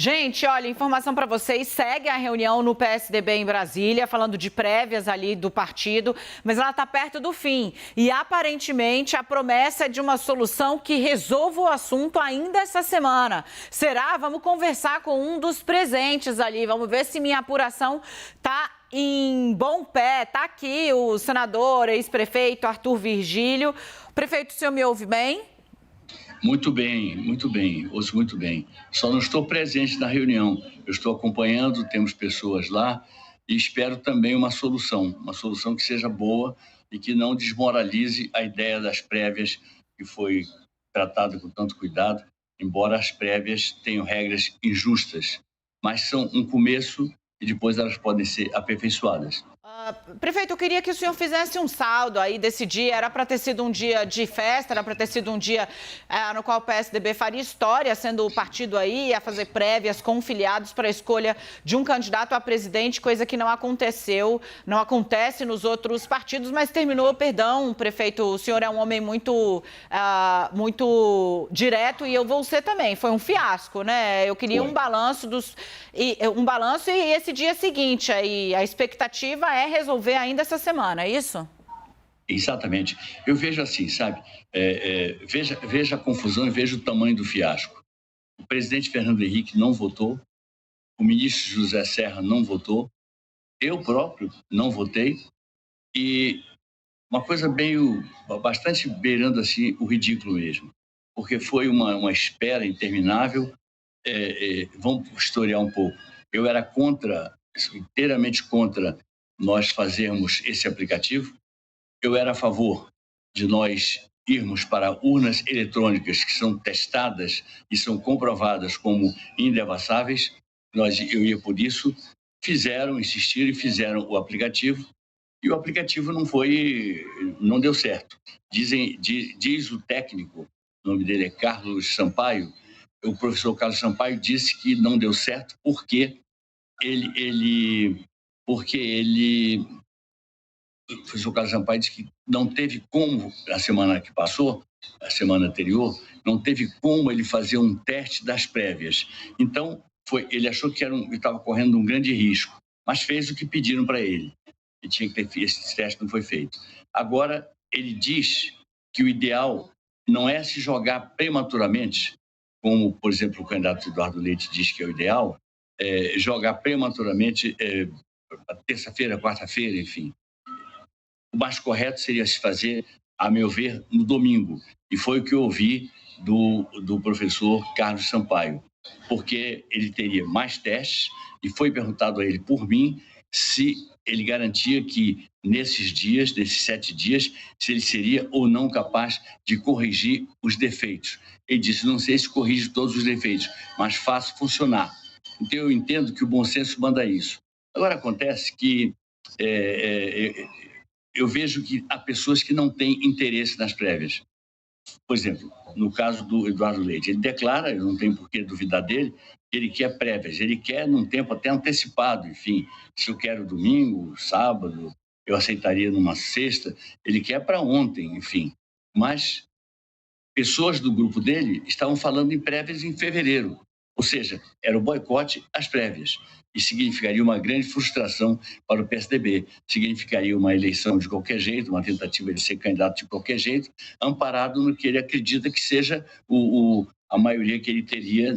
Gente, olha, informação para vocês, segue a reunião no PSDB em Brasília, falando de prévias ali do partido, mas ela está perto do fim. E aparentemente a promessa é de uma solução que resolva o assunto ainda essa semana. Será? Vamos conversar com um dos presentes ali, vamos ver se minha apuração está em bom pé. Está aqui o senador, ex-prefeito Arthur Virgílio. Prefeito, o senhor me ouve bem? Muito bem, ouço muito bem. Só não estou presente na reunião. Eu estou acompanhando, temos pessoas lá e espero também uma solução que seja boa e que não desmoralize a ideia das prévias que foi tratada com tanto cuidado, embora as prévias tenham regras injustas, mas são um começo e depois elas podem ser aperfeiçoadas. Prefeito, eu queria que o senhor fizesse um saldo aí desse dia. Era para ter sido um dia de festa, era para ter sido um dia no qual o PSDB faria história, sendo o partido aí a fazer prévias com filiados para a escolha de um candidato a presidente, coisa que não aconteceu, não acontece nos outros partidos, mas terminou, perdão, prefeito, o senhor é um homem muito direto e eu vou ser também. Foi um fiasco, né? Eu queria um balanço e esse dia seguinte aí, a expectativa é resolver ainda essa semana, é isso? Exatamente. Eu vejo assim, sabe? Veja a confusão e veja o tamanho do fiasco. O presidente Fernando Henrique não votou, o ministro José Serra não votou, eu próprio não votei, e uma coisa bastante beirando assim o ridículo mesmo, porque foi uma espera interminável. Vamos historiar um pouco. Eu era inteiramente contra nós fazermos esse aplicativo. Eu era a favor de nós irmos para urnas eletrônicas que são testadas e são comprovadas como indevassáveis. Eu ia por isso. Insistiram e fizeram o aplicativo. E o aplicativo não deu certo. Diz o técnico, o nome dele é Carlos Sampaio, o professor Carlos Sampaio disse que não deu certo porque o professor Carlos Sampaio disse que não teve como, a semana que passou, a semana anterior, não teve como ele fazer um teste das prévias. Então, ele achou que estava correndo um grande risco, mas fez o que pediram para ele. E tinha que ter feito, esse teste não foi feito. Agora, ele diz que o ideal não é se jogar prematuramente, como, por exemplo, o candidato Eduardo Leite diz que é o ideal, jogar prematuramente terça-feira, quarta-feira, enfim. O mais correto seria se fazer, a meu ver, no domingo. E foi o que eu ouvi do professor Carlos Sampaio, porque ele teria mais testes e foi perguntado a ele por mim se ele garantia que nesses 7 dias, se ele seria ou não capaz de corrigir os defeitos. Ele disse, não sei se corrige todos os defeitos, mas faço funcionar. Então eu entendo que o bom senso manda isso. Agora acontece que eu vejo que há pessoas que não têm interesse nas prévias. Por exemplo, no caso do Eduardo Leite, ele declara, eu não tenho por que duvidar dele, que ele quer prévias, ele quer num tempo até antecipado, enfim, se eu quero domingo, sábado, eu aceitaria numa sexta, ele quer para ontem, enfim. Mas pessoas do grupo dele estavam falando em prévias em fevereiro, ou seja, era o boicote às prévias. E significaria uma grande frustração para o PSDB, significaria uma eleição de qualquer jeito, uma tentativa de ser candidato de qualquer jeito, amparado no que ele acredita que seja a maioria que ele teria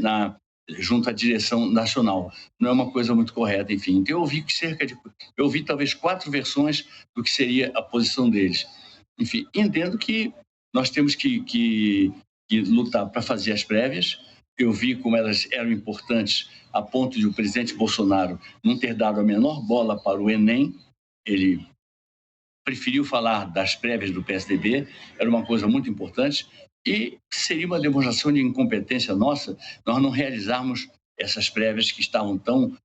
junto à direção nacional. Não é uma coisa muito correta, enfim. Então eu ouvi talvez 4 versões do que seria a posição deles. Enfim, entendo que nós temos que lutar para fazer as prévias. Eu vi como elas eram importantes a ponto de o presidente Bolsonaro não ter dado a menor bola para o Enem. Ele preferiu falar das prévias do PSDB, era uma coisa muito importante, e seria uma demonstração de incompetência nossa nós não realizarmos essas prévias que estavam tão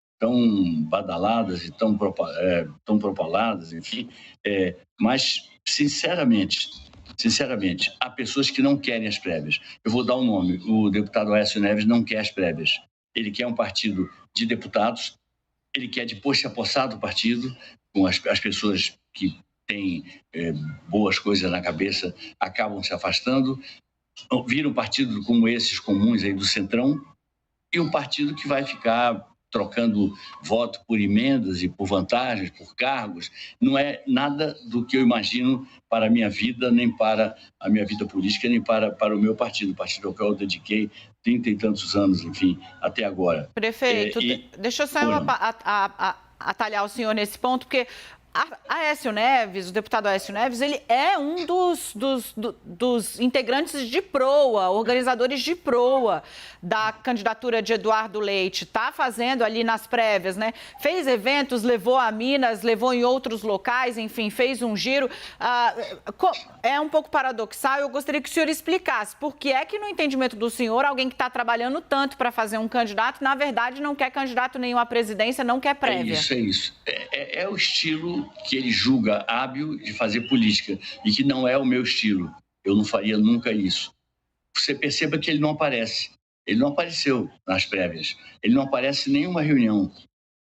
badaladas e tão propaladas, enfim. Mas, sinceramente, há pessoas que não querem as prévias. Eu vou dar um nome. O deputado Aécio Neves não quer as prévias. Ele quer um partido de deputados, ele quer depois se apossar do partido, com as pessoas que têm boas coisas na cabeça, acabam se afastando, vira um partido como esses comuns aí do Centrão, e um partido que vai ficar trocando voto por emendas e por vantagens, por cargos. Não é nada do que eu imagino para a minha vida, nem para a minha vida política, nem para o meu partido, o partido ao qual eu dediquei 30 e tantos anos, enfim, até agora. Prefeito, deixa eu só atalhar o senhor nesse ponto, porque Aécio Neves, o deputado Aécio Neves, ele é um dos integrantes de proa, organizadores de proa da candidatura de Eduardo Leite. Está fazendo ali nas prévias, né? Fez eventos, levou a Minas, levou em outros locais, enfim, fez um giro. É um pouco paradoxal, eu gostaria que o senhor explicasse por que é que, no entendimento do senhor, alguém que está trabalhando tanto para fazer um candidato, na verdade, não quer candidato nenhum à presidência, não quer prévia. É isso. É o estilo que ele julga hábil de fazer política e que não é o meu estilo. Eu não faria nunca isso. Você perceba que ele não aparece. Ele não apareceu nas prévias. Ele não aparece em nenhuma reunião.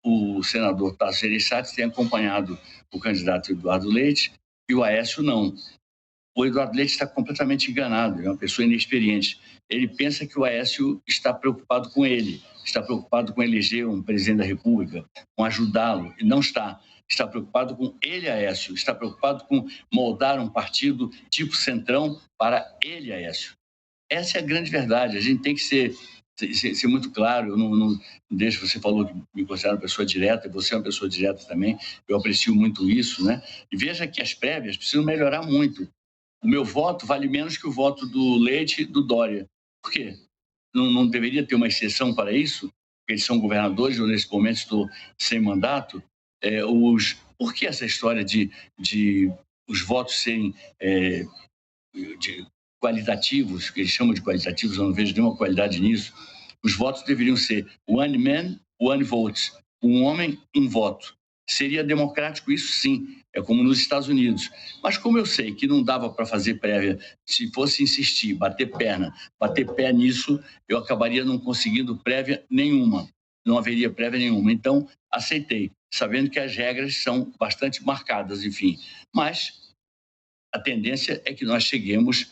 O senador Tasso Gereissati tem acompanhado o candidato Eduardo Leite e o Aécio não. O Eduardo Leite está completamente enganado, é uma pessoa inexperiente. Ele pensa que o Aécio está preocupado com ele, está preocupado com eleger um presidente da República, com ajudá-lo, e não está. Está preocupado com ele, Aécio, está preocupado com moldar um partido tipo Centrão para ele, Aécio. Essa é a grande verdade, a gente tem que ser muito claro. Eu não deixo, você falou que me considera uma pessoa direta, você é uma pessoa direta também, eu aprecio muito isso, né? E veja que as prévias precisam melhorar muito. O meu voto vale menos que o voto do Leite e do Dória. Por quê? Não deveria ter uma exceção para isso? Porque eles são governadores, eu nesse momento estou sem mandato. Por que essa história de os votos serem qualitativos, que eles chamam de qualitativos, eu não vejo nenhuma qualidade nisso. Os votos deveriam ser one man, one vote. Um homem, um voto. Seria democrático isso, sim. É como nos Estados Unidos. Mas como eu sei que não dava para fazer prévia, se fosse insistir, bater pé nisso, eu acabaria não conseguindo prévia nenhuma. Não haveria prévia nenhuma. Então, aceitei, sabendo que as regras são bastante marcadas, enfim. Mas a tendência é que nós cheguemos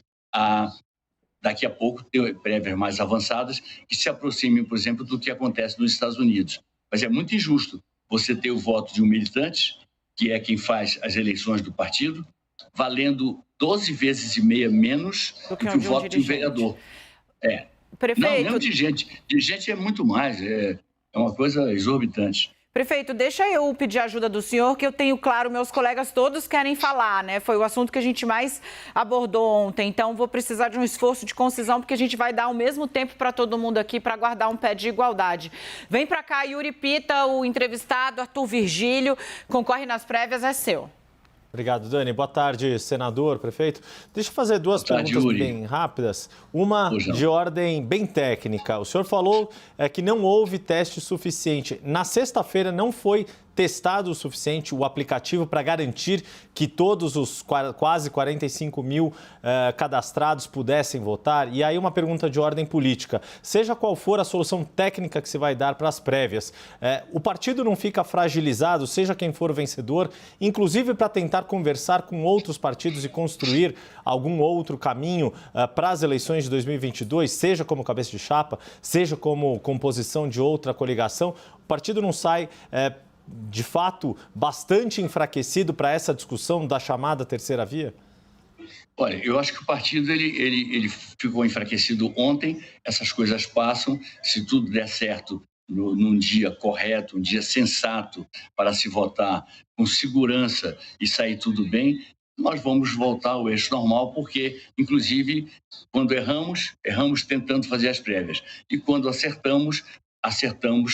daqui a pouco, ter prévias mais avançadas que se aproximem, por exemplo, do que acontece nos Estados Unidos. Mas é muito injusto você ter o voto de um militante, que é quem faz as eleições do partido, valendo 12 vezes e meia menos do que o voto de um vereador. Prefeito... Não dirigente. Dirigente é muito mais, é uma coisa exorbitante. Prefeito, deixa eu pedir ajuda do senhor, que eu tenho, claro, meus colegas todos querem falar, né? Foi o assunto que a gente mais abordou ontem, então vou precisar de um esforço de concisão, porque a gente vai dar o mesmo tempo para todo mundo aqui para guardar um pé de igualdade. Vem para cá, Yuri Pita, o entrevistado, Arthur Virgílio, concorre nas prévias, é seu. Obrigado, Dani. Boa tarde, senador, prefeito. Deixa eu fazer duas perguntas bem rápidas. Uma de ordem bem técnica. O senhor falou que não houve teste suficiente. Na sexta-feira não foi testado o suficiente o aplicativo para garantir que todos os quase 45 mil cadastrados pudessem votar? E aí uma pergunta de ordem política. Seja qual for a solução técnica que se vai dar para as prévias, o partido não fica fragilizado, seja quem for o vencedor, inclusive para tentar conversar com outros partidos e construir algum outro caminho para as eleições de 2022, seja como cabeça de chapa, seja como composição de outra coligação? O partido não sai... de fato, bastante enfraquecido para essa discussão da chamada terceira via? Olha, eu acho que o partido ele ficou enfraquecido ontem, essas coisas passam, se tudo der certo num dia correto, um dia sensato para se votar com segurança e sair tudo bem, nós vamos voltar ao eixo normal, porque, inclusive, quando erramos tentando fazer as prévias. E quando acertamos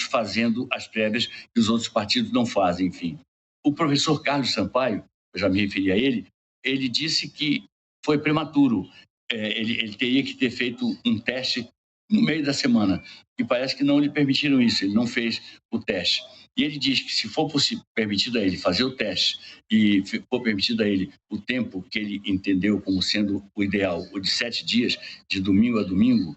fazendo as prévias que os outros partidos não fazem, enfim. O professor Carlos Sampaio, eu já me referi a ele disse que foi prematuro. Ele teria que ter feito um teste no meio da semana, e parece que não lhe permitiram isso, ele não fez o teste. E ele diz que se for permitido a ele fazer o teste e for permitido a ele o tempo que ele entendeu como sendo o ideal, o de 7 dias, de domingo a domingo,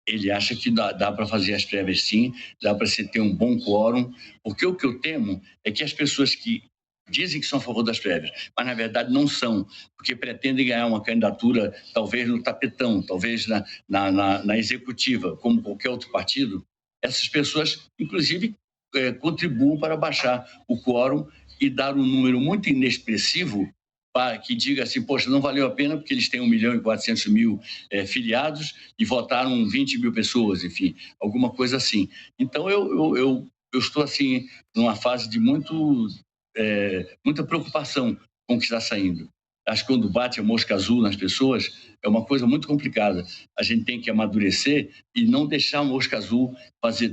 ele acha que dá para fazer as prévias sim, dá para se ter um bom quórum, porque o que eu temo é que as pessoas que dizem que são a favor das prévias, mas na verdade não são, porque pretendem ganhar uma candidatura talvez no tapetão, talvez na executiva, como qualquer outro partido, essas pessoas, inclusive, contribuam para baixar o quórum e dar um número muito inexpressivo que diga assim, poxa, não valeu a pena porque eles têm 1.400.000 filiados e votaram 20 mil pessoas, enfim, alguma coisa assim. Então, eu estou, assim, numa fase de muita preocupação com o que está saindo. Acho que quando bate a mosca azul nas pessoas, é uma coisa muito complicada. A gente tem que amadurecer e não deixar a mosca azul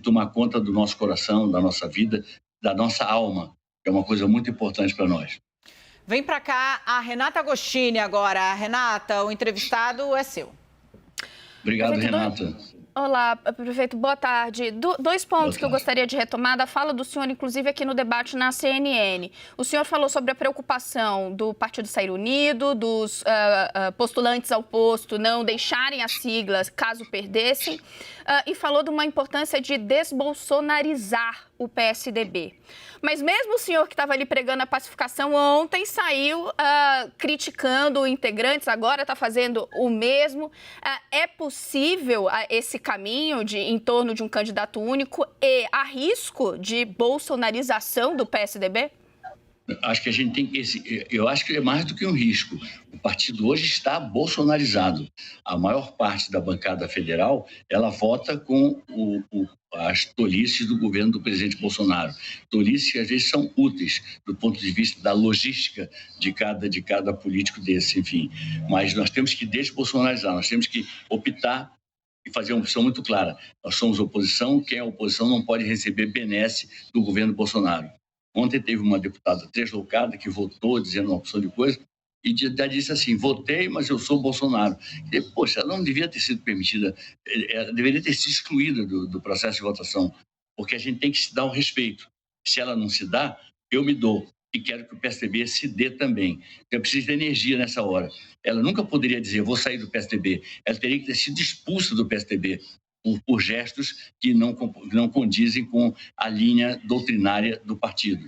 tomar conta do nosso coração, da nossa vida, da nossa alma. É uma coisa muito importante para nós. Vem para cá a Renata Agostini agora. Renata, o entrevistado é seu. Obrigado, Renata. Olá, prefeito, boa tarde. Dois pontos que eu gostaria de retomar da fala do senhor, inclusive aqui no debate na CNN. O senhor falou sobre a preocupação do Partido Sair Unido, dos postulantes ao posto não deixarem as siglas caso perdessem, e falou de uma importância de desbolsonarizar o PSDB. Mas mesmo o senhor que estava ali pregando a pacificação ontem saiu criticando integrantes, agora está fazendo o mesmo. É possível esse caminho em torno de um candidato único e há risco de bolsonarização do PSDB? Acho que a gente tem que... Eu acho que é mais do que um risco. O partido hoje está bolsonarizado. A maior parte da bancada federal, ela vota com as tolices do governo do presidente Bolsonaro. Tolices que às vezes são úteis do ponto de vista da logística de cada político desse, enfim. Mas nós temos que desbolsonarizar, nós temos que optar e fazer uma opção muito clara. Nós somos oposição, quem é oposição não pode receber benesse do governo Bolsonaro. Ontem teve uma deputada deslocada que votou dizendo uma opção de coisa e disse assim, votei, mas eu sou Bolsonaro. E, poxa, ela não devia ter sido permitida, ela deveria ter sido excluída do processo de votação, porque a gente tem que se dar um respeito. Se ela não se dá, eu me dou e quero que o PSDB se dê também. Eu preciso de energia nessa hora. Ela nunca poderia dizer, vou sair do PSDB. Ela teria que ter sido expulsa do PSDB por gestos que não condizem com a linha doutrinária do partido.